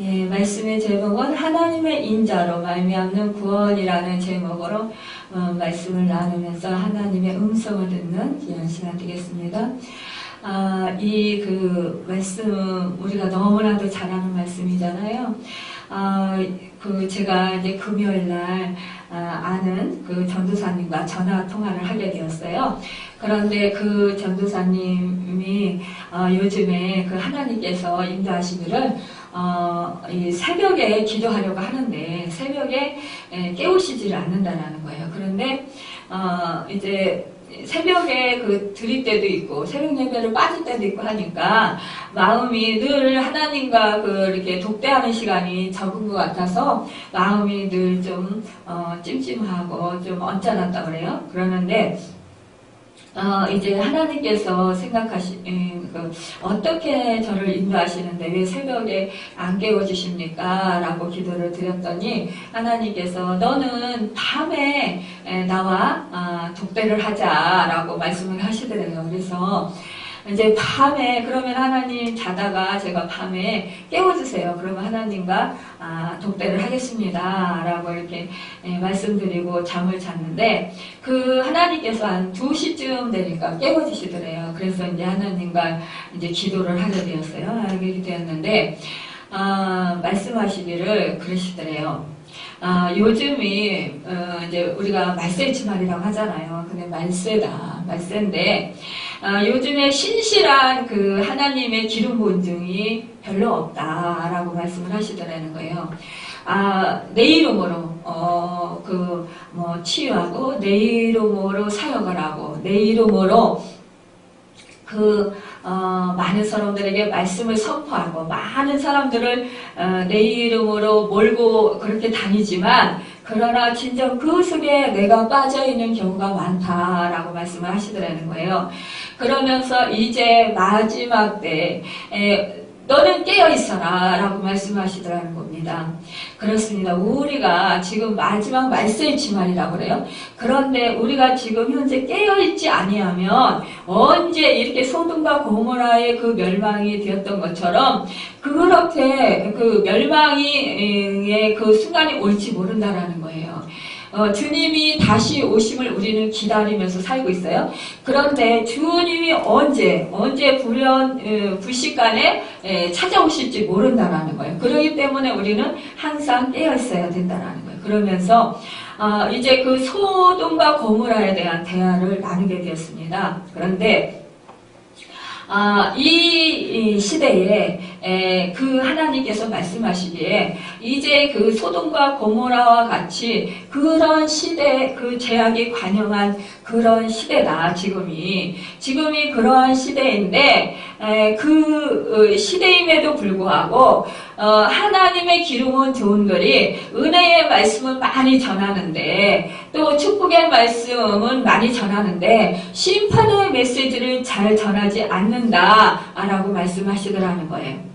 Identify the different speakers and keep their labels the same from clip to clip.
Speaker 1: 예, 말씀의 제목은 하나님의 인자로 말미암는 구원이라는 제목으로 말씀을 나누면서 하나님의 음성을 듣는 이런 시간 되겠습니다. 이 말씀 우리가 너무나도 잘 아는 말씀이잖아요. 제가 이제 금요일 날 아는 그 전도사님과 전화 통화를 하게 되었어요. 그런데 그 전도사님이 요즘에 그 하나님께서 인도하시기를 이 새벽에 기도하려고 하는데 새벽에 깨우시지를 않는다라는 거예요. 그런데 이제 새벽에 드릴 때도 있고 새벽 예배를 빠질 때도 있고 하니까 마음이 늘 하나님과 이렇게 독대하는 시간이 적은 것 같아서 마음이 늘 좀 찜찜하고 좀 언짢았다 그래요. 그러는데 이제 하나님께서 어떻게 저를 인도하시는데 왜 새벽에 안 깨워주십니까? 라고 기도를 드렸더니 하나님께서 너는 밤에 나와 독대를 하자라고 말씀을 하시더래요. 그래서 이제 밤에 그러면 하나님 자다가 제가 밤에 깨워주세요. 그러면 하나님과 독대를 하겠습니다. 라고 이렇게 말씀드리고 잠을 잤는데 그 하나님께서 한 2시쯤 되니까 깨워주시더래요. 그래서 이제 하나님과 이제 기도를 하게 되었어요. 하게 되었는데 말씀하시기를 그러시더래요. 요즘이 이제 우리가 말세지말이라고 하잖아요. 근데 말세인데 요즘에 신실한 하나님의 기름 본증이 별로 없다라고 말씀을 하시더라는 거예요. 내 이름으로 치유하고 내 이름으로 사역을 하고 내 이름으로 많은 사람들에게 말씀을 선포하고 많은 사람들을 내 이름으로 몰고 그렇게 다니지만 그러나 진정 그 속에 내가 빠져있는 경우가 많다라고 말씀을 하시더라는 거예요. 그러면서 이제 마지막 때 너는 깨어있어라 라고 말씀하시더라는 겁니다. 그렇습니다. 우리가 지금 마지막 말세지말이라고 그래요. 그런데 우리가 지금 현재 깨어있지 아니하면 언제 이렇게 소돔과 고모라의 멸망이 되었던 것처럼 그렇게 멸망의 순간이 올지 모른다라는 거예요. 주님이 다시 오심을 우리는 기다리면서 살고 있어요. 그런데 주님이 언제 불시간에 찾아오실지 모른다라는 거예요. 그렇기 때문에 우리는 항상 깨어 있어야 된다라는 거예요. 그러면서 이제 소돔과 고모라에 대한 대화를 나누게 되었습니다. 그런데 이 시대에 하나님께서 말씀하시기에 이제 소돔과 고모라와 같이 그런 시대 죄악이 관영한 그런 시대다. 지금이 그러한 시대인데 시대임에도 불구하고 하나님의 기름은 좋은들이 은혜의 말씀은 많이 전하는데 또 축복의 말씀은 많이 전하는데 심판의 메시지를 잘 전하지 않는다라고 말씀하시더라는 거예요.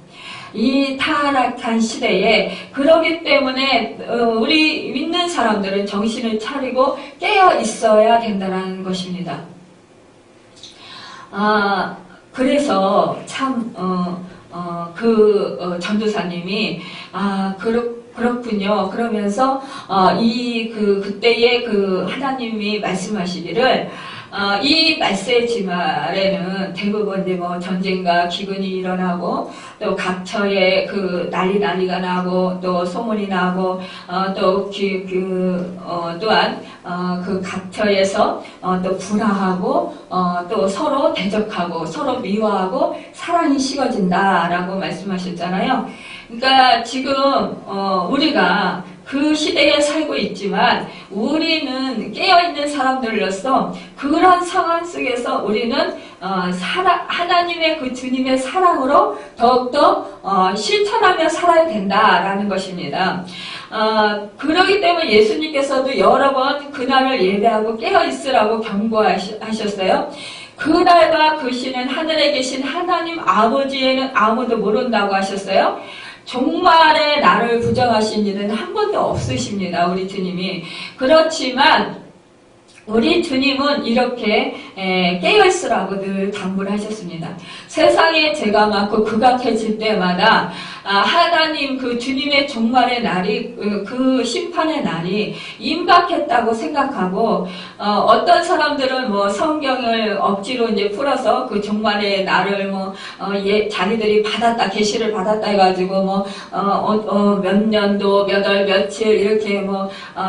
Speaker 1: 이 타락한 시대에 그러기 때문에 우리 믿는 사람들은 정신을 차리고 깨어 있어야 된다는 것입니다. 그래서 참 전도사님이 그렇군요. 그러면서 그때의 하나님이 말씀하시기를 이 말세지말에는 대부분 이제 전쟁과 기근이 일어나고 또 각처에 난리가 나고 또 소문이 나고 또 또한 각처에서 또 불화하고 또 서로 대적하고 서로 미워하고 사랑이 식어진다라고 말씀하셨잖아요. 그러니까 지금 우리가 그 시대에 살고 있지만 우리는 깨어있는 사람들로서 그런 상황 속에서 우리는 하나님의 주님의 사랑으로 더욱더 실천하며 살아야 된다라는 것입니다. 그러기 때문에 예수님께서도 여러 번 그날을 예배하고 깨어있으라고 경고하셨어요. 그날과 그 시는 하늘에 계신 하나님 아버지에는 아무도 모른다고 하셨어요. 종말에 나를 부정하신 이는 한 번도 없으십니다. 우리 주님이. 그렇지만 우리 주님은 이렇게 깨어있으라고 늘 당부를 하셨습니다. 세상에 죄가 많고 극악해질 때마다 하나님 그 주님의 종말의 날이 그 심판의 날이 임박했다고 생각하고 어떤 사람들은 뭐 성경을 억지로 이제 풀어서 그 종말의 날을 자기들이 받았다 계시를 받았다 해가지고 몇 년도 몇 월 며칠 이렇게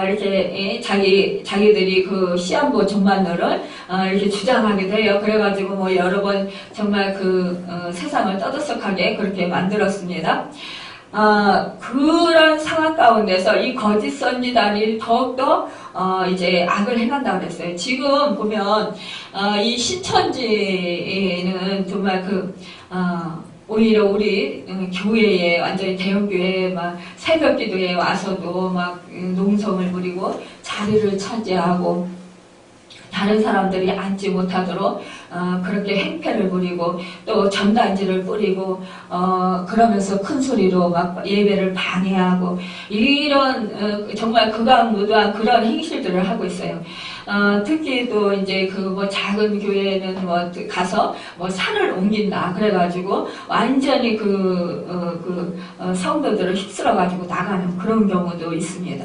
Speaker 1: 이렇게 자기들이 그 시한부 종말날을 이렇게 주장하기도 해요. 그래가지고 여러 번 정말 세상을 떠들썩하게 그렇게 만들었습니다. 그런 상황 가운데서 이 거짓 선지자들이 더욱더 이제 악을 행한다고 그랬어요. 지금 보면 이 신천지는 정말 오히려 우리 교회에 완전히 대형교회에 새벽 기도에 와서도 농성을 부리고 자리를 차지하고 다른 사람들이 앉지 못하도록 그렇게 행패를 부리고 또 전단지를 뿌리고 그러면서 큰 소리로 예배를 방해하고 이런 정말 극악무도한 그런 행실들을 하고 있어요. 특히 또 이제 작은 교회는 가서 산을 옮긴다 그래가지고 완전히 성도들을 휩쓸어가지고 나가는 그런 경우도 있습니다.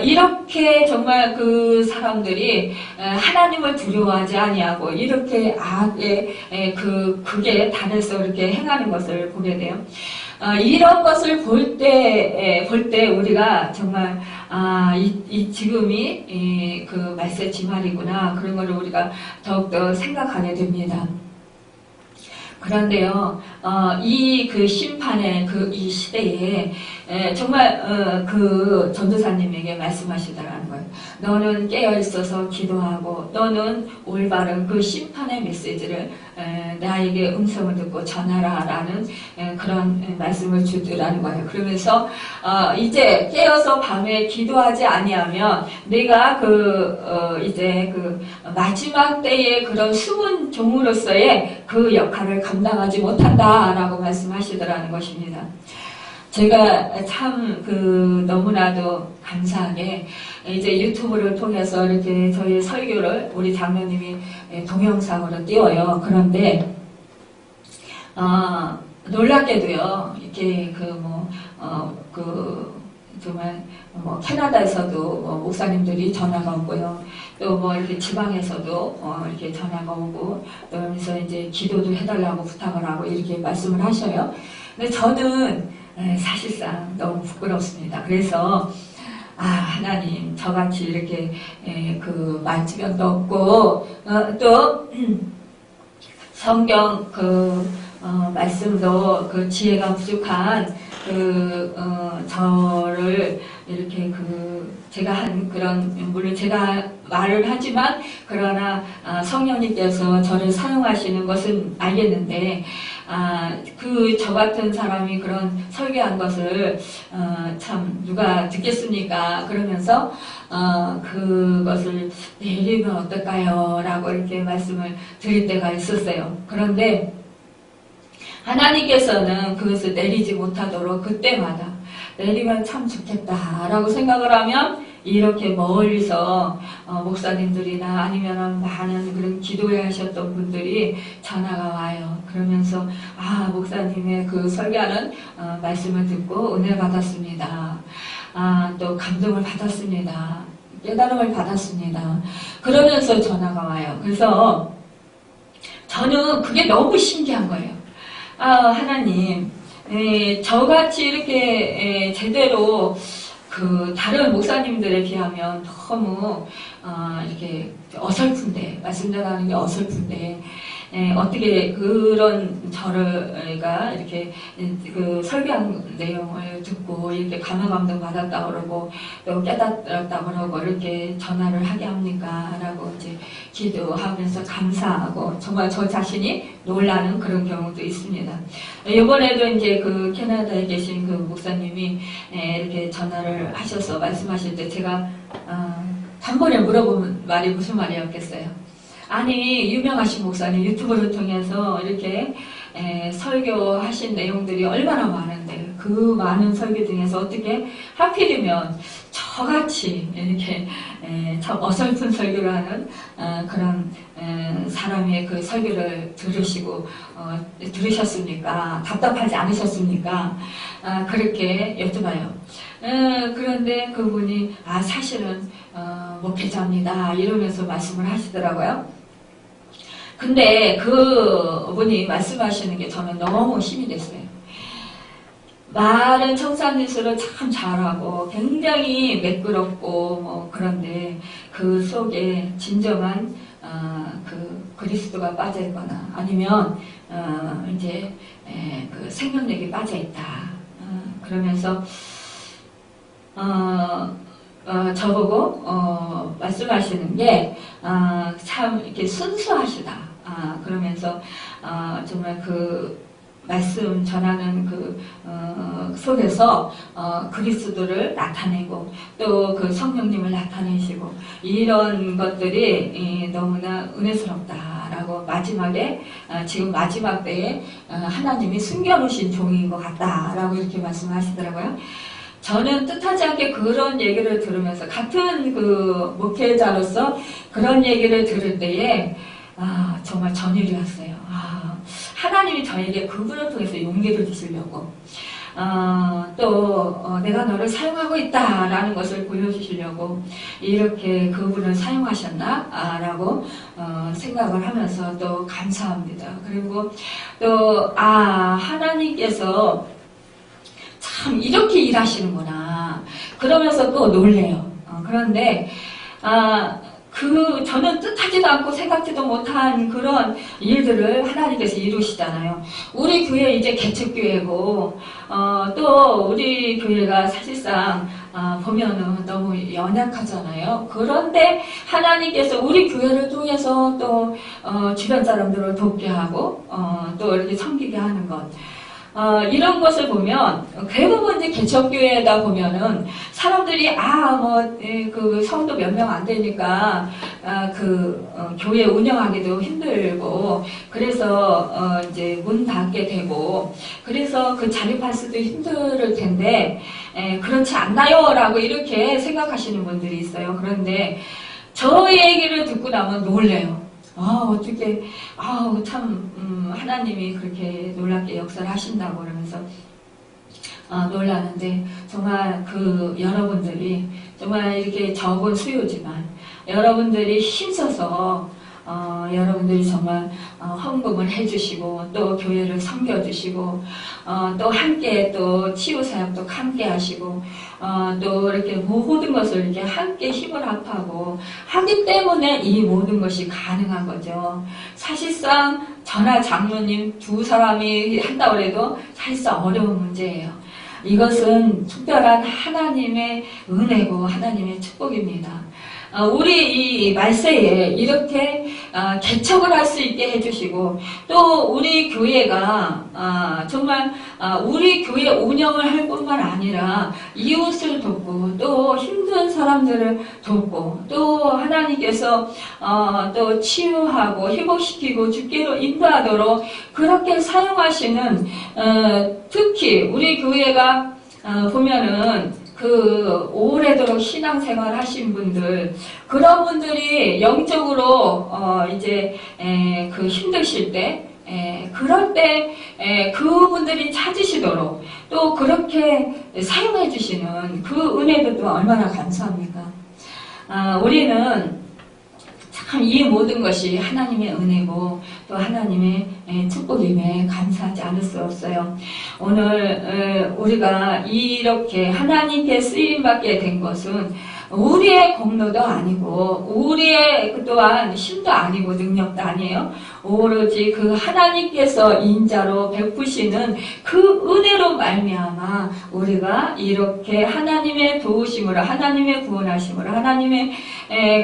Speaker 1: 이렇게 정말 그 사람들이 하나님을 두려워하지 아니하고 이렇게 악의 극에 달해서 이렇게 행하는 것을 보게 돼요. 이런 것을 볼 때 우리가 정말 지금이 그 말세 지말이구나 그런 것을 우리가 더욱더 생각하게 됩니다. 그런데요, 이 심판의 이 시대에 정말 그 전도사님에게 말씀하시더라는 거예요. 너는 깨어 있어서 기도하고 너는 올바른 그 심판의 메시지를 나에게 음성을 듣고 전하라라는 그런 말씀을 주더라는 거예요. 그러면서 이제 깨어서 밤에 기도하지 아니하면 내가 이제 마지막 때의 그런 숨은 종으로서의 그 역할을 감당하지 못한다라고 말씀하시더라는 것입니다. 제가 참 너무나도 감사하게 이제 유튜브를 통해서 이렇게 저희 설교를 우리 장로님이 동영상으로 띄워요. 그런데 놀랍게도요 이렇게 정말 캐나다에서도 목사님들이 전화가 오고요. 또 이렇게 지방에서도 이렇게 전화가 오고 그러면서 이제 기도도 해달라고 부탁을 하고 이렇게 말씀을 하셔요. 근데 저는 사실상 너무 부끄럽습니다. 그래서 하나님 저같이 이렇게 만지면도 없고 또 성경 말씀도 지혜가 부족한 저를 이렇게 제가 한 물론 제가 말을 하지만 그러나 성령님께서 저를 사용하시는 것은 알겠는데 저 같은 사람이 그런 설교한 것을 참 누가 듣겠습니까? 그러면서 그것을 내리면 어떨까요? 라고 이렇게 말씀을 드릴 때가 있었어요. 그런데 하나님께서는 그것을 내리지 못하도록 그때마다 내리면 참 좋겠다라고 생각을 하면 이렇게 멀리서 목사님들이나 아니면 많은 그런 기도회 하셨던 분들이 전화가 와요. 그러면서 목사님의 설교하는 말씀을 듣고 은혜 받았습니다. 또 감동을 받았습니다. 깨달음을 받았습니다. 그러면서 전화가 와요. 그래서 저는 그게 너무 신기한 거예요. 하나님, 저같이 이렇게 제대로 다른 목사님들에 비하면 너무 이렇게 어설픈데 말씀 전하는 게 어설픈데 어떻게 그런 저가 이렇게 설교한 내용을 듣고 이렇게 감화감동 받았다 그러고 또 깨닫다 그러고 이렇게 전화를 하게 합니까? 라고 이제 기도하면서 감사하고 정말 저 자신이 놀라는 그런 경우도 있습니다. 이번에도 이제 캐나다에 계신 목사님이 이렇게 전화를 하셔서 말씀하실 때 제가 단번에 물어본 말이 무슨 말이었겠어요? 아니 유명하신 목사님 유튜브를 통해서 이렇게 설교하신 내용들이 얼마나 많은데 그 많은 설교 중에서 어떻게 하필이면 저같이 이렇게 참 어설픈 설교를 하는 그런 사람의 그 설교를 들으셨습니까? 답답하지 않으셨습니까? 그렇게 여쭤봐요. 그런데 그분이 사실은 목회자입니다 이러면서 말씀을 하시더라고요. 근데 그분이 말씀하시는 게 저는 너무 힘이 됐어요. 말은 청산리수를 참 잘하고 굉장히 매끄럽고 그런데 그 속에 진정한 그 그리스도가 빠져 있거나 아니면 이제 그 생명력이 빠져 있다. 그러면서 저보고 말씀하시는 게 참 이렇게 순수하시다. 그러면서 정말 그 말씀 전하는 그 속에서 그리스도를 나타내고 또 그 성령님을 나타내시고 이런 것들이 너무나 은혜스럽다라고 마지막에 지금 마지막 때에 하나님이 숨겨놓으신 종인 것 같다라고 이렇게 말씀하시더라고요. 저는 뜻하지 않게 그런 얘기를 들으면서 같은 그 목회자로서 그런 얘기를 들을 때에 정말 전율이 왔어요. 하나님이 저에게 그분을 통해서 용기를 주시려고 또 내가 너를 사용하고 있다라는 것을 보여주시려고 이렇게 그분을 사용하셨나? 라고 생각을 하면서 또 감사합니다. 그리고 또 하나님께서 참 이렇게 일하시는구나. 그러면서 또 놀래요. 그런데 저는 뜻하지도 않고 생각지도 못한 그런 일들을 하나님께서 이루시잖아요. 우리 교회 이제 개척교회고, 또 우리 교회가 사실상, 보면은 너무 연약하잖아요. 그런데 하나님께서 우리 교회를 통해서 또, 주변 사람들을 돕게 하고, 또 이렇게 섬기게 하는 것. 이런 것을 보면 대부분 이제 개척교회에다 보면은 사람들이 그 성도 몇 명 안 되니까 교회 운영하기도 힘들고 그래서 이제 문 닫게 되고 그래서 그 자립할 수도 힘들 텐데 그렇지 않나요라고 이렇게 생각하시는 분들이 있어요. 그런데 저 얘기를 듣고 나면 놀래요. 어떻게, 하나님이 그렇게 놀랍게 역사를 하신다고 그러면서, 놀라는데, 정말 여러분들이, 정말 이렇게 적은 수요지만, 여러분들이 힘써서, 여러분들이 정말 헌금을 해주시고 또 교회를 섬겨주시고 또 함께 또 치유사역도 함께 하시고 또 이렇게 모든 것을 이렇게 함께 힘을 합하고 하기 때문에 이 모든 것이 가능한 거죠. 사실상 저나 장로님 두 사람이 한다고 해도 사실상 어려운 문제예요. 이것은 특별한 하나님의 은혜고 하나님의 축복입니다. 우리 이 말세에 이렇게 개척을 할 수 있게 해주시고 또 우리 교회가 정말 우리 교회 운영을 할 뿐만 아니라 이웃을 돕고 또 힘든 사람들을 돕고 또 하나님께서 또 치유하고 회복시키고 주께로 인도하도록 그렇게 사용하시는 특히 우리 교회가 보면은 오래도록 신앙생활 하신 분들, 그런 분들이 영적으로, 힘드실 때, 그럴 때, 그분들이 찾으시도록 또 그렇게 사용해 주시는 그 은혜도 또 얼마나 감사합니까? 우리는 참 이 모든 것이 하나님의 은혜고 또 하나님의 축복임에 감사하지 않을 수 없어요. 오늘 우리가 이렇게 하나님께 쓰임받게 된 것은 우리의 공로도 아니고 우리의 또한 힘도 아니고 능력도 아니에요. 오로지 그 하나님께서 인자로 베푸시는 그 은혜로 말미암아 우리가 이렇게 하나님의 도우심으로 하나님의 구원하심으로 하나님의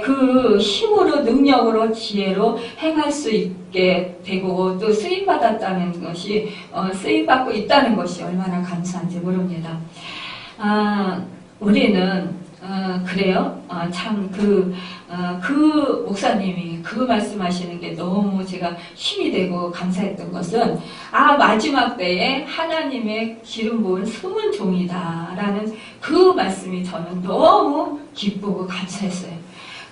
Speaker 1: 그 힘으로 능력으로 지혜로 행할 수 있게 되고 또 쓰임받았다는 것이 쓰임받고 있다는 것이 얼마나 감사한지 모릅니다. 우리는 그래요. 참 그 목사님이 그 말씀하시는 게 너무 제가 힘이 되고 감사했던 것은 마지막 때에 하나님의 기름 부은 숨은 종이다라는 그 말씀이 저는 너무 기쁘고 감사했어요.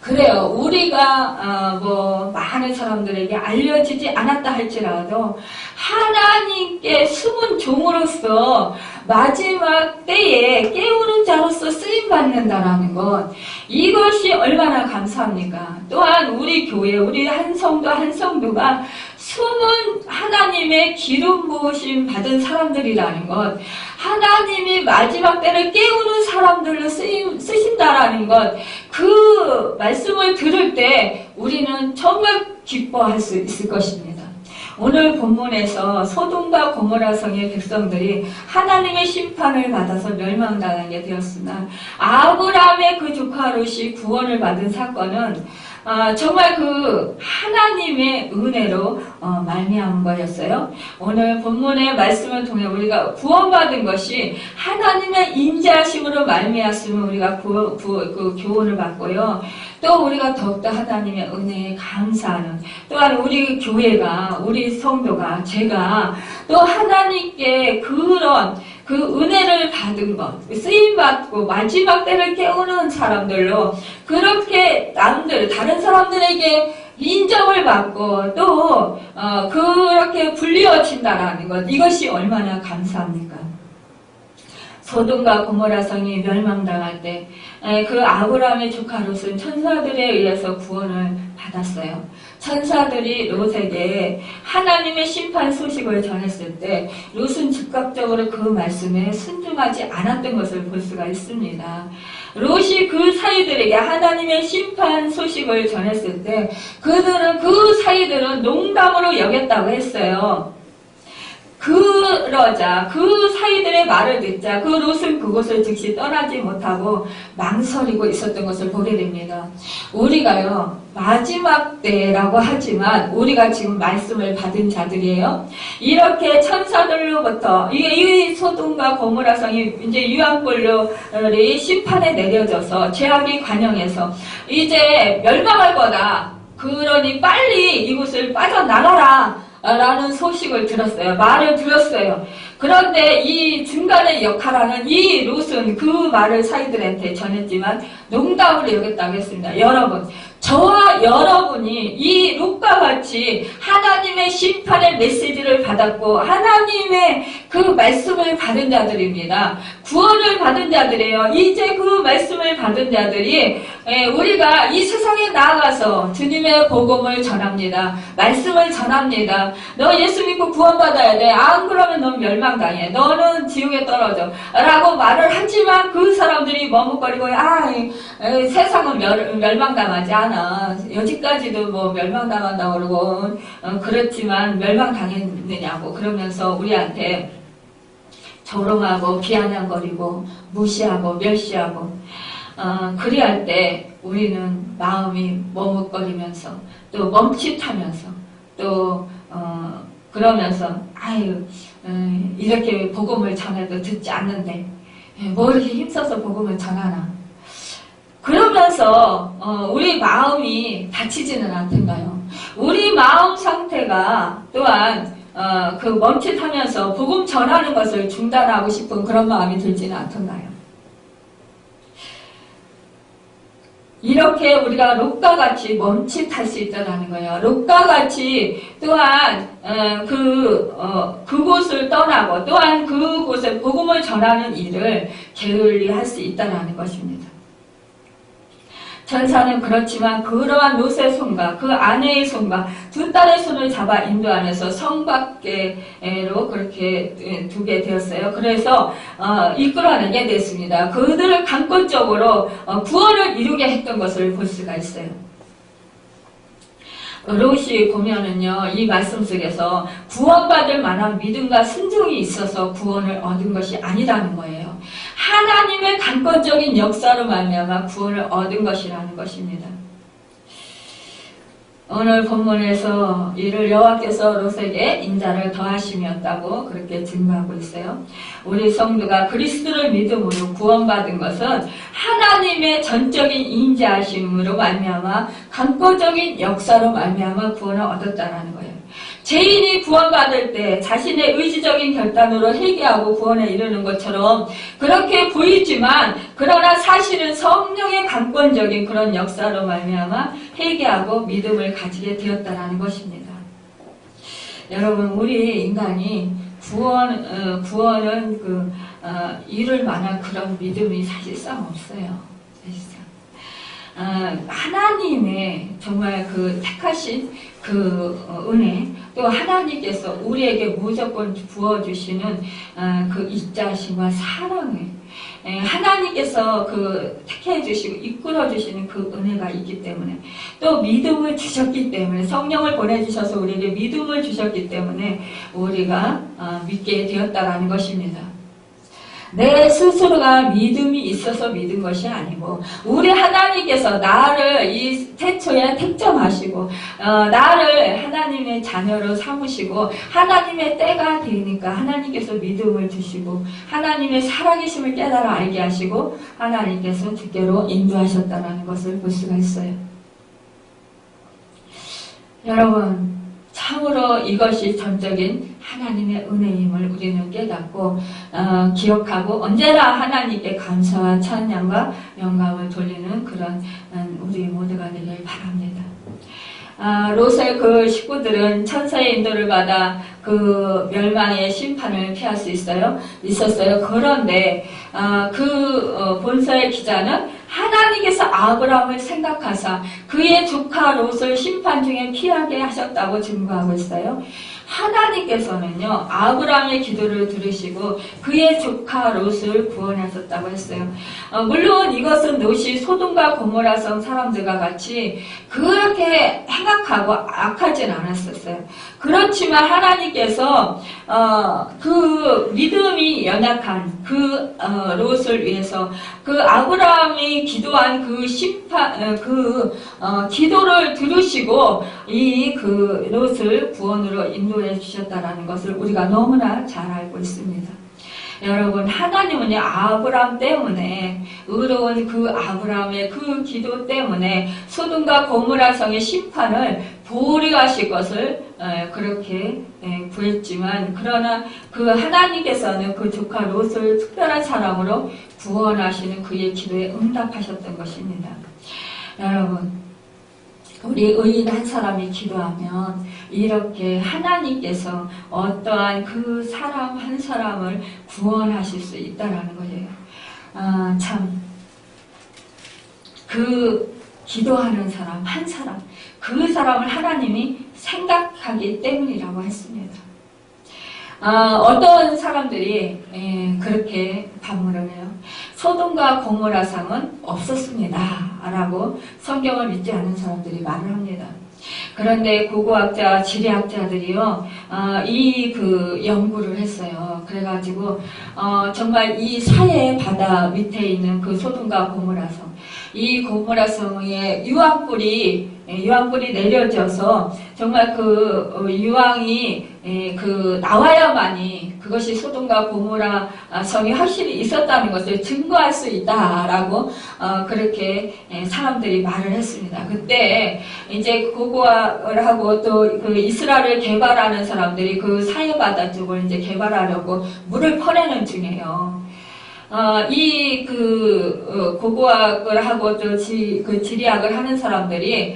Speaker 1: 그래요. 우리가 뭐 많은 사람들에게 알려지지 않았다 할지라도 하나님께 숨은 종으로서 마지막 때에 깨우는 자로서 쓰임받는다라는 것, 이것이 얼마나 감사합니까? 또한 우리 교회, 우리 한 성도 한 성도가 숨은 하나님의 기름 부으심 받은 사람들이라는 것, 하나님이 마지막 때를 깨우는 사람들로 쓰신다라는 것, 그 말씀을 들을 때 우리는 정말 기뻐할 수 있을 것입니다. 오늘 본문에서 소돔과 고모라 성의 백성들이 하나님의 심판을 받아서 멸망당하게 되었으나 아브라함의 그 조카 롯이 구원을 받은 사건은 정말 그 하나님의 은혜로 말미암은 거였어요. 오늘 본문의 말씀을 통해 우리가 구원받은 것이 하나님의 인자하심으로 말미암았으면 우리가 그 교훈을 받고요. 또 우리가 더욱더 하나님의 은혜에 감사하는, 또한 우리 교회가, 우리 성도가, 제가 또 하나님께 그런 그 은혜를 받은 것, 쓰임받고 마지막 때를 깨우는 사람들로 그렇게 다른 사람들에게 인정을 받고 또 그렇게 불리워진다라는 것, 이것이 얼마나 감사합니까? 소돔과 고모라 성이 멸망당할 때 그 아브라함의 조카 롯은 천사들에 의해서 구원을 받았어요. 천사들이 롯에게 하나님의 심판 소식을 전했을 때 롯은 즉각적으로 그 말씀에 순종하지 않았던 것을 볼 수가 있습니다. 롯이 그 사이들에게 하나님의 심판 소식을 전했을 때 그 사이들은 농담으로 여겼다고 했어요. 그러자 그 사이들의 말을 듣자 그 롯은 그곳을 즉시 떠나지 못하고 망설이고 있었던 것을 보게 됩니다. 우리가요, 마지막 때라고 하지만 우리가 지금 말씀을 받은 자들이에요. 이렇게 천사들로부터 이 소돔과 고모라 성이 이제 유황불로리 심판에 내려져서 죄악이 관영해서 이제 멸망할 거다. 그러니 빨리 이곳을 빠져나가라 라는 소식을 들었어요. 말을 들었어요. 그런데 이 중간에 역할하는 이 롯은 그 말을 사이들한테 전했지만 농담으로 여겼다고 했습니다. 여러분, 저와 여러분이 이 롯과 같이 하나님의 심판의 메시지를 받았고 하나님의 그 말씀을 받은 자들입니다. 구원을 받은 자들이에요. 이제 그 말씀을 받은 자들이 우리가 이 세상에 나아가서 주님의 복음을 전합니다. 말씀을 전합니다. 너 예수 믿고 구원받아야 돼. 안 그러면 넌 멸망당해. 너는 지옥에 떨어져. 라고 말을 하지만 그 사람들이 머뭇거리고 세상은 멸망당하지 않아. 여지까지도 뭐 멸망당한다고 그러고 그렇지만 멸망당했느냐고 그러면서 우리한테 조롱하고 비아냥거리고 무시하고 멸시하고 그리할 때 우리는 마음이 머뭇거리면서 또 멈칫하면서 또 그러면서 이렇게 복음을 전해도 듣지 않는데 뭐 이렇게 힘써서 복음을 전하나, 그러면서 우리 마음이 다치지는 않던가요? 우리 마음 상태가 또한 그 멈칫하면서 복음 전하는 것을 중단하고 싶은 그런 마음이 들지는 않던가요? 이렇게 우리가 롯과 같이 멈칫할 수 있다는 거예요. 롯과 같이 또한 그곳을 떠나고 또한 그곳에 복음을 전하는 일을 게을리 할 수 있다는 것입니다. 천사는 그렇지만 그러한 롯의 손과 그 아내의 손과 두 딸의 손을 잡아 인도하면서 성 밖으로 그렇게 두게 되었어요. 그래서 이끌어내게 됐습니다. 그들을 강권적으로 구원을 이루게 했던 것을 볼 수가 있어요. 롯이 보면은요, 이 말씀 속에서 구원받을 만한 믿음과 순종이 있어서 구원을 얻은 것이 아니라는 거예요. 하나님의 강권적인 역사로 말미암아 구원을 얻은 것이라는 것입니다. 오늘 본문에서 이를 여호와께서 롯에게 인자를 더하심이었다고 그렇게 증거하고 있어요. 우리 성도가 그리스도를 믿음으로 구원받은 것은 하나님의 전적인 인자하심으로 말미암아 강권적인 역사로 말미암아 구원을 얻었다라는 거예요. 죄인이 구원받을 때 자신의 의지적인 결단으로 회개하고 구원에 이르는 것처럼 그렇게 보이지만 그러나 사실은 성령의 강권적인 그런 역사로 말미암아 회개하고 믿음을 가지게 되었다라는 것입니다. 여러분, 우리 인간이 구원은 이룰 만한 그런 믿음이 사실상 없어요. 사실상. 하나님의 정말 그 택하신 그 은혜, 또 하나님께서 우리에게 무조건 부어주시는 그 입자심과 사랑을, 하나님께서 그 택해주시고 이끌어주시는 그 은혜가 있기 때문에, 또 믿음을 주셨기 때문에, 성령을 보내주셔서 우리에게 믿음을 주셨기 때문에 우리가 믿게 되었다라는 것입니다. 내 스스로가 믿음이 있어서 믿은 것이 아니고 우리 하나님께서 나를 이 태초에 택정하시고 나를 하나님의 자녀로 삼으시고 하나님의 때가 되니까 하나님께서 믿음을 주시고 하나님의 살아계심을 깨달아 알게 하시고 하나님께서 주께로 인도하셨다는 것을 볼 수가 있어요. 여러분, 참으로 이것이 전적인 하나님의 은혜임을 우리는 깨닫고 기억하고 언제나 하나님께 감사와 찬양과 영광을 돌리는 그런 우리 모두가 되길 바랍니다. 롯의 그 식구들은 천사의 인도를 받아 그 멸망의 심판을 피할 수 있었어요. 그런데 본서의 기자는 하나님께서 아브라함을 생각하사 그의 조카 롯을 심판 중에 피하게 하셨다고 증거하고 있어요. 하나님께서는요, 아브라함의 기도를 들으시고 그의 조카 롯을 구원하셨다고 했어요. 물론 이것은 롯이 소돔과 고모라성 사람들과 같이 그렇게 행악하고 악하진 않았었어요. 그렇지만 하나님께서 그 믿음이 연약한 그 롯을 위해서 그 아브라함이 기도한 그 심판 기도를 들으시고 그 롯을 구원으로 인도해 주셨다라는 것을 우리가 너무나 잘 알고 있습니다. 여러분, 하나님은요, 아브라함 때문에, 의로운 그 아브라함의 그 기도 때문에 소돔과 고모라 성의 심판을 보류하실 것을 그렇게 구했지만, 그러나 그 하나님께서는 그 조카 롯을 특별한 사람으로 구원하시는 그의 기도에 응답하셨던 것입니다. 여러분, 우리 의인 한 사람이 기도하면 이렇게 하나님께서 어떠한 그 사람 한 사람을 구원하실 수 있다라는 거예요. 참, 그 기도하는 사람 한 사람, 그 사람을 하나님이 생각하기 때문이라고 했습니다. 어떤 사람들이 그렇게 반문을 해요. 소돔과 고모라 성은 없었습니다 라고 성경을 믿지 않는 사람들이 말을 합니다. 그런데 고고학자, 지리학자들이요, 그 연구를 했어요. 그래가지고, 정말 이 사해 바다 밑에 있는 그 소돔과 고모라 성, 이 고모라 성의 유황불이 내려져서 정말 그 유황이 나와야만이 그것이 소돔과 고모라 성이 확실히 있었다는 것을 증거할 수 있다라고 그렇게 사람들이 말을 했습니다. 그때 이제 고고학을 하고 또 그 이스라엘을 개발하는 사람들이 그 사해 바다 쪽을 이제 개발하려고 물을 퍼내는 중이에요. 고고학을 하고 또 지리학을 하는 사람들이,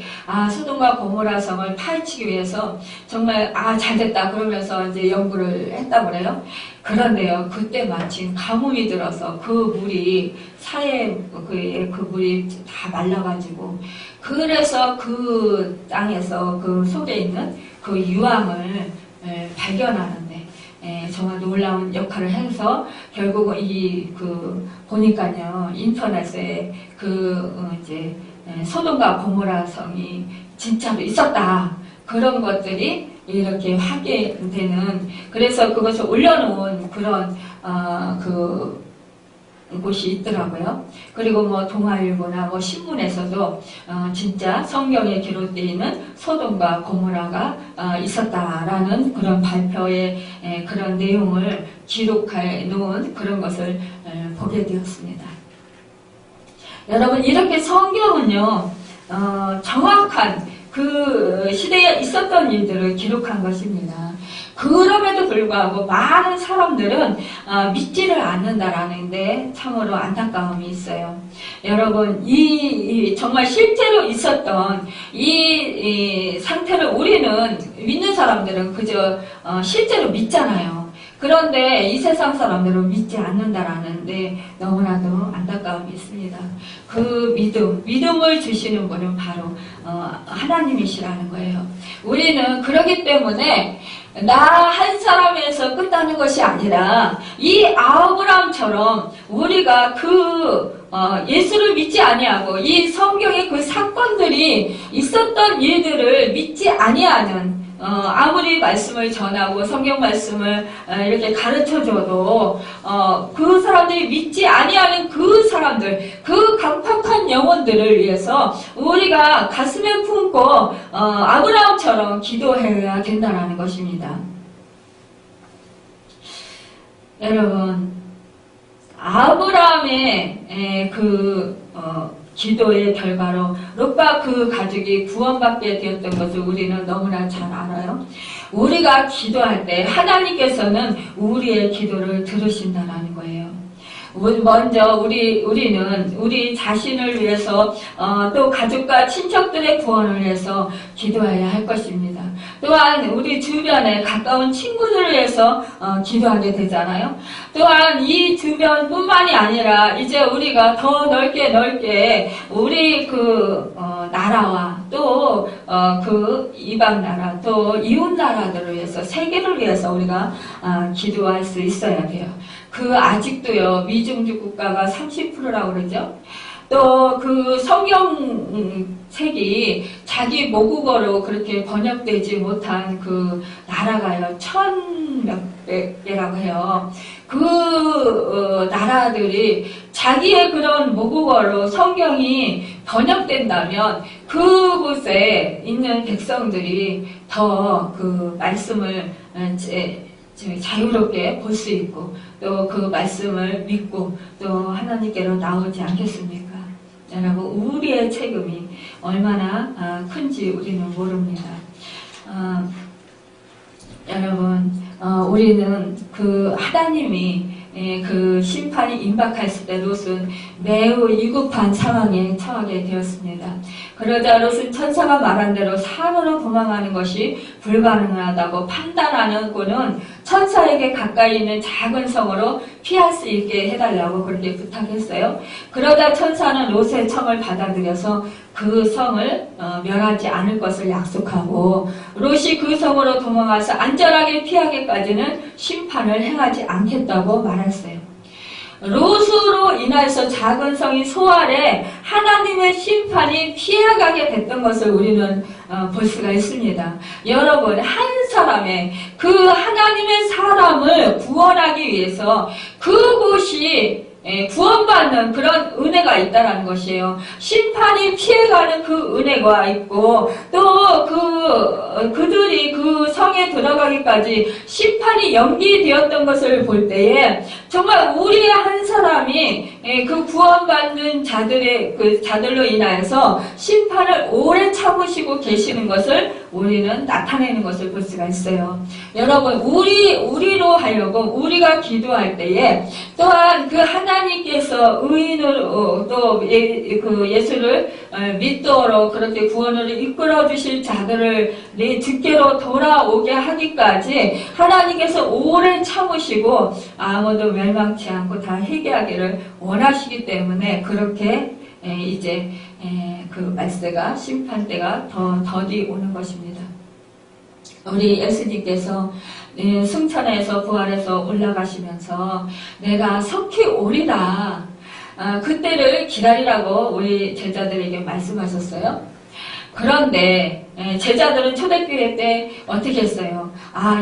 Speaker 1: 소돔과 고모라 성을 파헤치기 위해서 정말, 잘됐다. 그러면서 이제 연구를 했다고 그래요. 그런데요, 그때 마침 가뭄이 들어서 그 물이, 그 물이 다 말라가지고, 그래서 그 땅에서 그 속에 있는 그 유황을 발견하는데, 정말 놀라운 역할을 해서 결국은 보니까요, 인터넷에 소돔과 고모라 성이 진짜로 있었다. 그런 것들이 이렇게 확인되는, 그래서 그것을 올려놓은 그런, 곳이 있더라고요. 그리고 동아일보나 신문에서도 진짜 성경에 기록되어 있는 소돔과 고모라가 있었다라는 그런 발표의 그런 내용을 기록해 놓은 그런 것을 보게 되었습니다. 여러분, 이렇게 성경은요, 정확한 그 시대에 있었던 일들을 기록한 것입니다. 그럼에도 불구하고 많은 사람들은 믿지를 않는다라는데 참으로 안타까움이 있어요. 여러분, 정말 실제로 있었던 이 상태를 우리는 믿는 사람들은 그저 실제로 믿잖아요. 그런데 이 세상 사람들은 믿지 않는다라는데 너무나도 안타까움이 있습니다. 그 믿음을 주시는 분은 바로 하나님이시라는 거예요. 우리는 그렇기 때문에 나 한 사람에서 끝나는 것이 아니라 이 아브라함처럼 우리가 예수를 믿지 아니하고 이 성경의 그 사건들이 있었던 일들을 믿지 아니하는 아무리 말씀을 전하고 성경 말씀을 이렇게 가르쳐줘도 그 사람들이 믿지 아니하는 그 사람들, 그 강팍한 영혼들을 위해서 우리가 가슴에 품고 아브라함처럼 기도해야 된다는 것입니다. 여러분, 아브라함의 기도의 결과로 롯과 그 가족이 구원받게 되었던 것을 우리는 너무나 잘 알아요. 우리가 기도할 때 하나님께서는 우리의 기도를 들으신다는 거예요. 먼저 우리는 우리 자신을 위해서 또 가족과 친척들의 구원을 위해서 기도해야 할 것입니다. 또한 우리 주변에 가까운 친구들을 위해서 기도하게 되잖아요. 또한 이 주변뿐만이 아니라 이제 우리가 더 넓게 우리 나라와 또 이방 나라 또 이웃 나라들을 위해서 세계를 위해서 우리가 기도할 수 있어야 돼요. 아직도요, 미중주 국가가 30%라고 그러죠? 또 성경책이 자기 모국어로 그렇게 번역되지 못한 나라가요, 1000몇 개라고 해요. 나라들이 자기의 그런 모국어로 성경이 번역된다면 그곳에 있는 백성들이 더 말씀을 자유롭게 볼 수 있고 또 그 말씀을 믿고 또 하나님께로 나오지 않겠습니까? 여러분, 우리의 책임이 얼마나 큰지 우리는 모릅니다. 여러분, 우리는 하나님이 심판이 임박했을 때 롯은 매우 위급한 상황에 처하게 되었습니다. 그러자 롯은 천사가 말한 대로 산으로 도망하는 것이 불가능하다고 판단하는고는 천사에게 가까이 있는 작은 성으로 피할 수 있게 해달라고 그렇게 부탁했어요. 그러자 천사는 롯의 청을 받아들여서 그 성을 멸하지 않을 것을 약속하고 롯이 그 성으로 도망가서 안전하게 피하기까지는 심판을 행하지 않겠다고 말했어요. 롯으로 인해서 작은 성이 소알에 하나님의 심판이 피해가게 됐던 것을 우리는 볼 수가 있습니다. 여러분, 한 사람의 하나님의 사람을 구원하기 위해서 그곳이 구원받는 그런 은혜가 있다는 것이에요. 심판이 피해가는 그 은혜가 있고 또 그들이 그 성에 들어가기까지 심판이 연기되었던 것을 볼 때에 정말 우리 한 사람이 구원받는 자들로 인하여서 심판을 오래 참으시고 계시는 것을 우리는 나타내는 것을 볼 수가 있어요. 여러분, 우리로 하여금 우리가 기도할 때에 또한 하나님께서 의인으로 또 예수를 믿도록 그렇게 구원으로 이끌어 주실 자들을 내 주께로 돌아오게 하기까지 하나님께서 오래 참으시고 아무도 멸망치 않고 다 회개하기를 원하시기 때문에 그렇게 이제 말세가 심판 때가 더디 오는 것입니다. 우리 예수님께서 승천해서 부활해서 올라가시면서 내가 석히 오리라 그때를 기다리라고 우리 제자들에게 말씀하셨어요. 그런데 제자들은 초대교회 때 어떻게 했어요?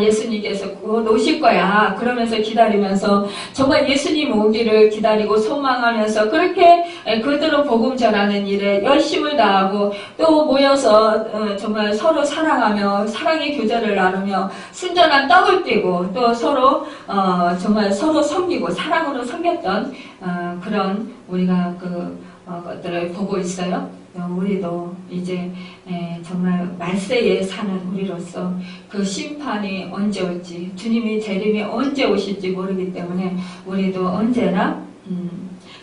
Speaker 1: 예수님께서 곧 오실 거야 그러면서 기다리면서 정말 예수님 오기를 기다리고 소망하면서 그렇게 그들은 복음 전하는 일에 열심을 다하고 또 모여서 정말 서로 사랑하며 사랑의 교제를 나누며 순전한 떡을 떼고 또 서로 정말 서로 섬기고 사랑으로 섬겼던 그런 우리가 것들을 보고 있어요. 우리도 이제 정말 말세에 사는 우리로서 그 심판이 언제 올지, 주님이 재림이 언제 오실지 모르기 때문에 우리도 언제나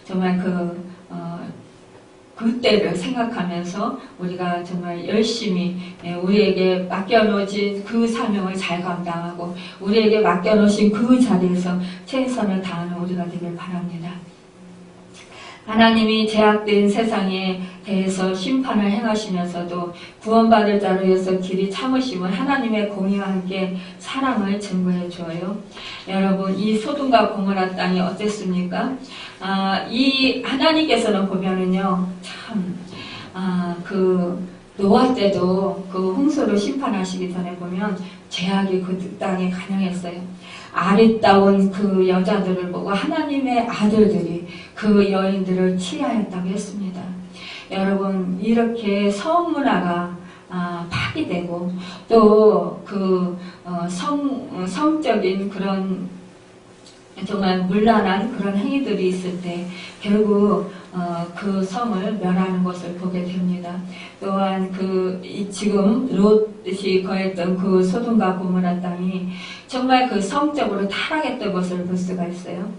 Speaker 1: 정말 그때를 생각하면서 우리가 정말 열심히 우리에게 맡겨놓으신 그 사명을 잘 감당하고 우리에게 맡겨놓으신 그 자리에서 최선을 다하는 우리가 되길 바랍니다. 하나님이 죄악된 세상에 대해서 심판을 행하시면서도 구원받을 자를 위해서 길이 참으심은 하나님의 공의와 함께 사랑을 증거해 주어요. 여러분, 이 소돔과 고모라 땅이 어땠습니까? 이 하나님께서는 보면은요, 참, 노아 때도 그 홍수로 심판하시기 전에 보면 죄악이 그 땅에 간영했어요. 아리따운 그 여자들을 보고 하나님의 아들들이 그 여인들을 치하했다고 했습니다. 여러분, 이렇게 성문화가 파괴되고 또 성적인 그런 정말 문란한 그런 행위들이 있을 때 결국 그 성을 멸하는 것을 보게 됩니다. 또한 지금 롯이 거했던 그 소돔과 고모라 땅이 정말 그 성적으로 타락했던 것을 볼 수가 있어요.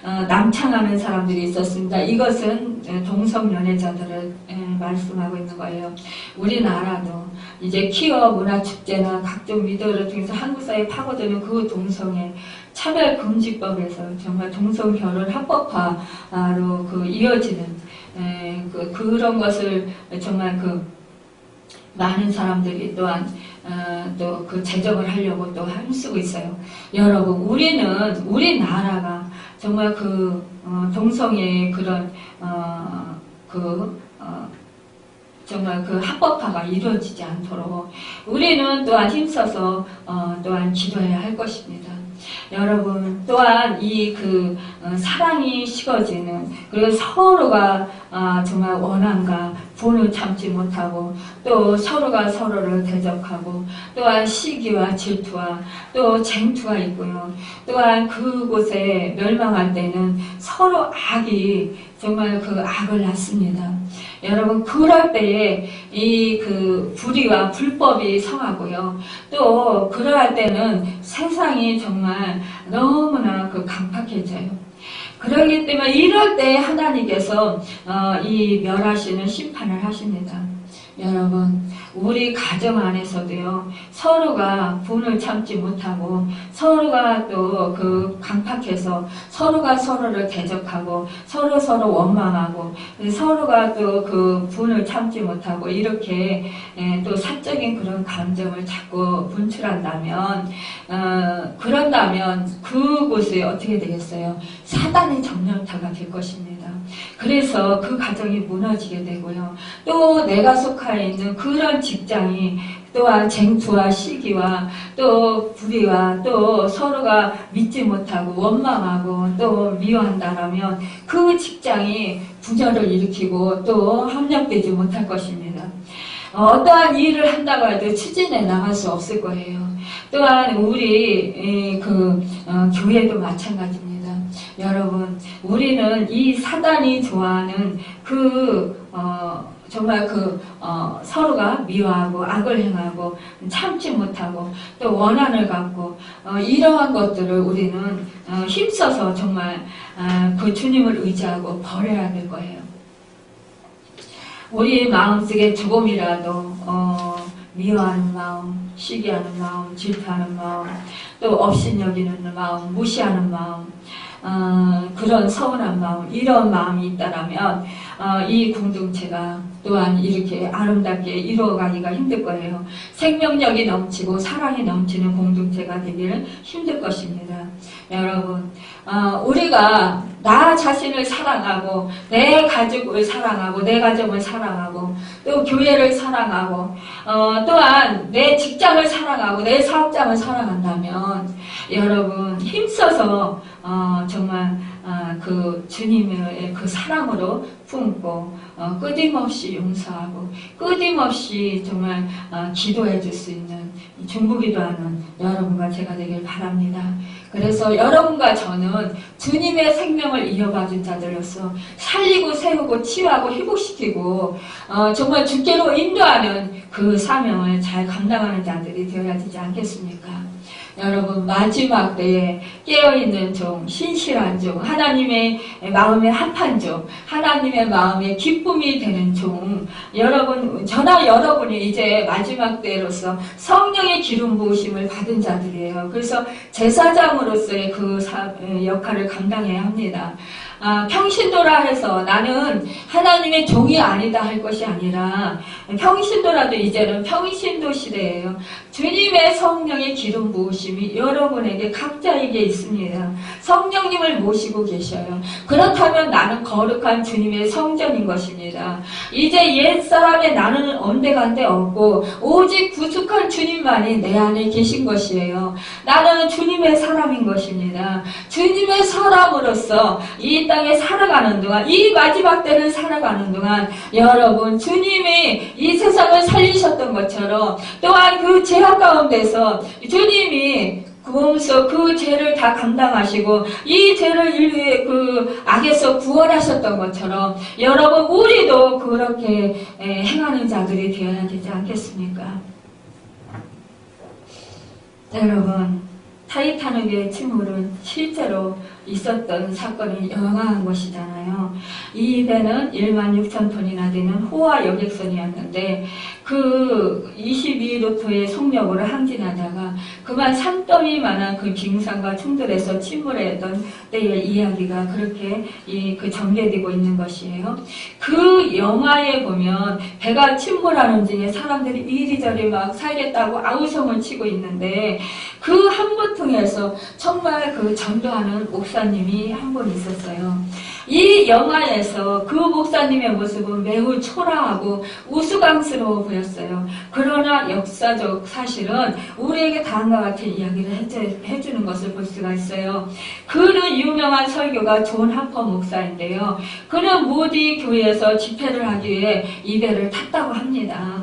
Speaker 1: 남창하는 사람들이 있었습니다. 이것은 동성연애자들을 말씀하고 있는 거예요. 우리나라도 이제 퀴어 문화축제나 각종 미디어를 통해서 한국 사회에 파고드는 그 동성애 차별금지법에서 정말 동성결혼 합법화로 이어지는 그런 것을 정말 많은 사람들이 또한 또 제정을 하려고 또 힘쓰고 있어요. 여러분, 우리나라가 정말 동성애의 그런 정말 합법화가 이루어지지 않도록 우리는 또한 힘써서 또한 기도해야 할 것입니다. 여러분, 또한 사랑이 식어지는, 그리고 서로가 정말 원한과 분을 참지 못하고 또 서로가 서로를 대적하고 또한 시기와 질투와 또 쟁투가 있고요. 또한 그곳에 멸망할 때는 서로 악이 정말 악을 낳습니다. 여러분, 그럴 때에 불의와 불법이 성하고요. 또 그러할 때는 세상이 정말 너무나 강팍해져요. 그러기 때문에 이럴 때 하나님께서 이 멸하시는 심판을 하십니다. 여러분, 우리 가정 안에서도요, 서로가 분을 참지 못하고 서로가 또 강팍해서 서로가 서로를 대적하고 서로 원망하고 서로가 또 분을 참지 못하고 이렇게 또 사적인 그런 감정을 자꾸 분출한다면 그런다면 그곳에 어떻게 되겠어요? 사단의 정령타가 될 것입니다. 그래서 그 가정이 무너지게 되고요. 또 내가 속하에 있는 그런 직장이 또한 쟁투와 시기와 또 불의와 또 서로가 믿지 못하고 원망하고 또 미워한다라면 그 직장이 부조를 일으키고 또 협력되지 못할 것입니다. 어떠한 일을 한다고 해도 추진해 나갈 수 없을 거예요. 또한 우리 교회도 마찬가지입니다. 여러분, 우리는 이 사단이 좋아하는 정말 서로가 미워하고 악을 행하고 참지 못하고 또 원한을 갖고 이러한 것들을 우리는 힘써서 정말 그 주님을 의지하고 버려야 될 거예요. 우리 마음속에 조금이라도 미워하는 마음, 시기하는 마음, 질투하는 마음, 또 업신여기는 마음, 무시하는 마음, 그런 서운한 마음, 이런 마음이 있다라면 이 공동체가 또한 이렇게 아름답게 이루어가기가 힘들 거예요. 생명력이 넘치고 사랑이 넘치는 공동체가 되기를 힘들 것입니다. 여러분, 우리가 나 자신을 사랑하고 내 가족을 사랑하고 내 가정을 사랑하고 또 교회를 사랑하고 또한 내 직장을 사랑하고 내 사업장을 사랑한다면 여러분 힘써서 정말 그 주님의 그 사랑으로 품고 끊임없이 용서하고 끊임없이 정말 기도해 줄 수 있는 중보기도하는 여러분과 제가 되길 바랍니다. 그래서 여러분과 저는 주님의 생명을 이어받은 자들로서 살리고 세우고 치유하고 회복시키고 정말 주께로 인도하는 그 사명을 잘 감당하는 자들이 되어야 되지 않겠습니까? 여러분, 마지막 때에 깨어있는 종, 신실한 종, 하나님의 마음에 합한 종, 하나님의 마음에 기쁨이 되는 종, 여러분, 저나 여러분이 이제 마지막 때로서 성령의 기름 부으심을 받은 자들이에요. 그래서 제사장으로서의 그 역할을 감당해야 합니다. 평신도라 해서 나는 하나님의 종이 아니다 할 것이 아니라 평신도라도 이제는 평신도 시대예요. 주님의 성령의 기름 부으심이 여러분에게 각자에게 있습니다. 성령님을 모시고 계셔요. 그렇다면 나는 거룩한 주님의 성전인 것입니다. 이제 옛사람의 나는 온데간데 없고 오직 구속한 주님만이 내 안에 계신 것이에요. 나는 주님의 사람인 것입니다. 주님의 사람으로서 이 땅에 살아가는 동안, 이 마지막 때를 살아가는 동안 여러분, 주님이 이 세상을 살리셨던 것처럼 또한 그 죄악 가운데서 주님이 구원서 그 죄를 다 감당하시고 이 죄를 인류의 그 악에서 구원하셨던 것처럼 여러분, 우리도 그렇게 행하는 자들이 되어야 되지 않겠습니까? 여러분, 타이타닉의 침몰은 실제로 있었던 사건을 영화한 것이잖아요. 이 배는 16,000톤이나 되는 호화 여객선이었는데 그 22루트의 속력으로 항진하다가 그만 산더미만한 그 빙산과 충돌해서 침몰했던 때의 이야기가 그렇게 그 전개되고 있는 것이에요. 그 영화에 보면 배가 침몰하는 중에 사람들이 이리저리 막 살겠다고 아우성을 치고 있는데 그 한보통에서 정말 그 전도하는 목사님이 한 분 있었어요. 이 영화에서 그 목사님의 모습은 매우 초라하고 우스꽝스러워 보였어요. 그러나 역사적 사실은 우리에게 다음과 같은 이야기를 해주는 것을 볼 수가 있어요. 그는 유명한 설교가 존 하퍼 목사인데요. 그는 모디 교회에서 집회를 하기 위해 이 배를 탔다고 합니다.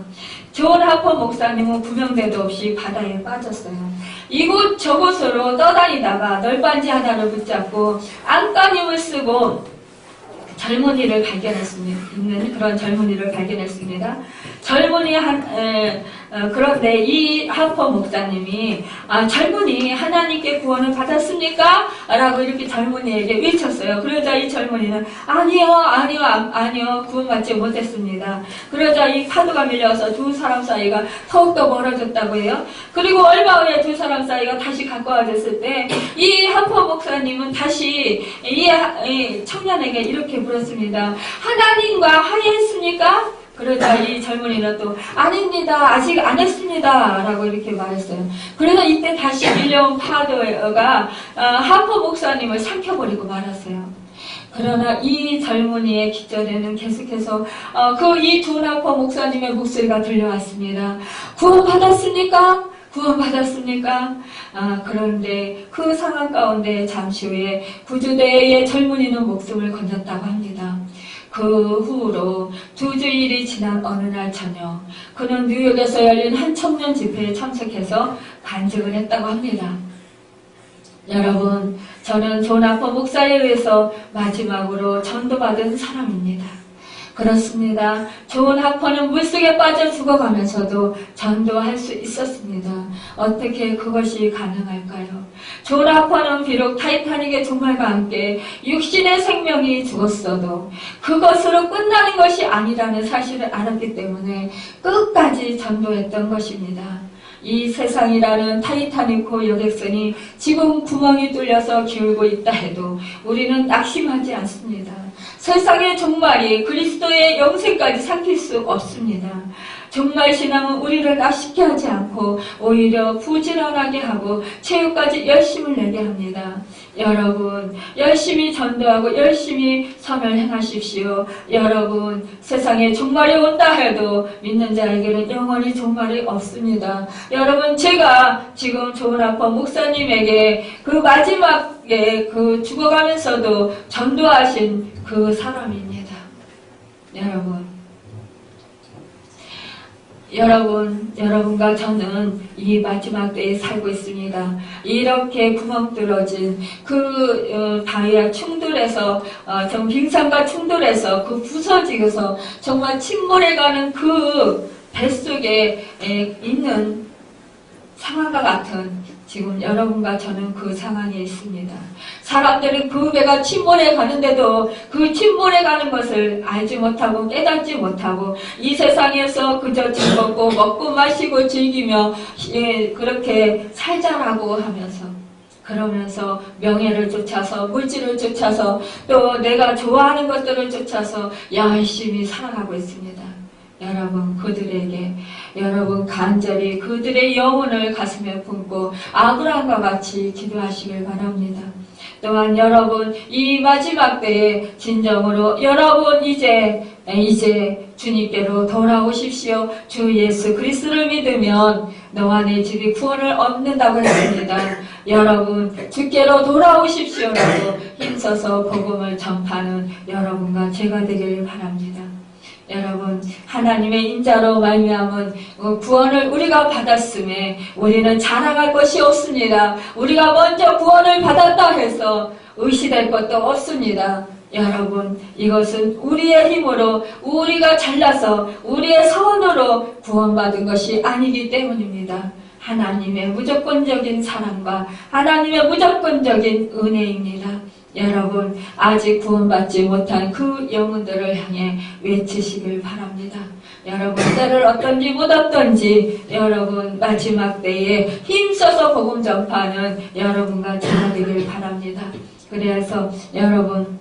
Speaker 1: 존 하퍼 목사님은 구명대도 없이 바다에 빠졌어요. 이곳 저곳으로 떠다니다가 널빤지 하나를 붙잡고 안간힘을 쓰고 젊은이를 있는 그런 젊은이를 발견했습니다. 젊은이 그런데 이 하퍼 목사님이 젊은이 하나님께 구원을 받았습니까? 라고 이렇게 젊은이에게 외쳤어요. 그러자 이 젊은이는 아니요 구원받지 못했습니다. 그러자 이 파도가 밀려서 두 사람 사이가 더욱더 멀어졌다고 해요. 그리고 얼마 후에 두 사람 사이가 다시 가까워졌을 때 이 하퍼 목사님은 다시 이 청년에게 이렇게 물었습니다. 하나님과 화해했습니까? 그러자 이 젊은이는 또 아닙니다. 아직 안 했습니다. 라고 이렇게 말했어요. 그래서 이때 다시 밀려온 파도가 하퍼 목사님을 삼켜버리고 말았어요. 그러나 이 젊은이의 기절에는 계속해서 이 존 하퍼 목사님의 목소리가 들려왔습니다. 구원받았습니까? 구원받았습니까? 그런데 그 상황 가운데 잠시 후에 구조대의 젊은이는 목숨을 건졌다고 합니다. 그 후로 2주일이 지난 어느 날 저녁, 그는 뉴욕에서 열린 한 청년 집회에 참석해서 간증을 했다고 합니다. 여러분, 저는 존 하퍼 목사에 의해서 마지막으로 전도받은 사람입니다. 그렇습니다. 존 하퍼는 물속에 빠져 죽어가면서도 전도할 수 있었습니다. 어떻게 그것이 가능할까요? 존 하퍼는 비록 타이타닉의 종말과 함께 육신의 생명이 죽었어도 그것으로 끝나는 것이 아니라는 사실을 알았기 때문에 끝까지 전도했던 것입니다. 이 세상이라는 타이타닉호 여객선이 지금 구멍이 뚫려서 기울고 있다 해도 우리는 낙심하지 않습니다. 세상의 종말이 그리스도의 영생까지 삼킬 수 없습니다. 종말 신앙은 우리를 낙심케 하지 않고 오히려 부지런하게 하고 최후까지 열심을 내게 합니다. 여러분 열심히 전도하고 열심히 선을 행하십시오. 여러분 세상에 종말이 온다 해도 믿는 자에게는 영원히 종말이 없습니다. 여러분 제가 지금 조은아빠 목사님에게 그 마지막에 그 죽어가면서도 전도하신 그 사람입니다. 여러분과 저는 이 마지막 때에 살고 있습니다. 이렇게 구멍 뚫어진 그 바위와 충돌해서 정 빙산과 충돌해서 그 부서지고서 정말 침몰해가는 그 뱃속에 있는 상황과 같은 지금 여러분과 저는 그 상황에 있습니다. 사람들은 그 배가 침몰해 가는데도 그 침몰해 가는 것을 알지 못하고 깨닫지 못하고 이 세상에서 그저 즐겁고 먹고 마시고 즐기며 그렇게 살자라고 하면서 그러면서 명예를 쫓아서 물질을 쫓아서 또 내가 좋아하는 것들을 쫓아서 열심히 살아가고 있습니다. 여러분 그들에게 여러분 간절히 그들의 영혼을 가슴에 품고 아브라함과 같이 기도하시길 바랍니다. 또한 여러분 이 마지막 때에 진정으로 여러분 이제 주님께로 돌아오십시오. 주 예수 그리스도를 믿으면 너와 내 집이 구원을 얻는다고 했습니다. 여러분 주께로 돌아오십시오라고 힘써서 복음을 전파하는 여러분과 제가 되길 바랍니다. 여러분 하나님의 인자로 말미암은 구원을 우리가 받았음에 우리는 자랑할 것이 없습니다. 우리가 먼저 구원을 받았다 해서 의시될 것도 없습니다. 여러분 이것은 우리의 힘으로 우리가 잘나서 우리의 선으로 구원받은 것이 아니기 때문입니다. 하나님의 무조건적인 사랑과 하나님의 무조건적인 은혜입니다. 여러분 아직 구원받지 못한 그 영혼들을 향해 외치시길 바랍니다. 여러분 때를 어떤지 못 어떤지 여러분 마지막 때에 힘써서 복음 전파하는 여러분과 제가 되길 바랍니다. 그래서 여러분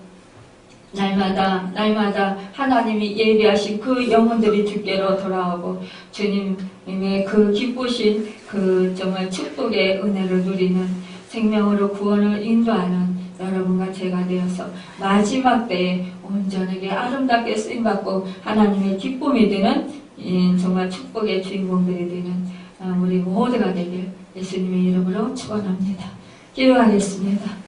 Speaker 1: 날마다 하나님이 예비하신 그 영혼들이 주께로 돌아오고 주님의 그 기쁘신 그 정말 축복의 은혜를 누리는 생명으로 구원을 인도하는 여러분과 제가 되어서 마지막 때에 온전하게 아름답게 쓰임받고 하나님의 기쁨이 되는 정말 축복의 주인공들이 되는 우리 모두가 되길 예수님의 이름으로 축원합니다. 기도하겠습니다.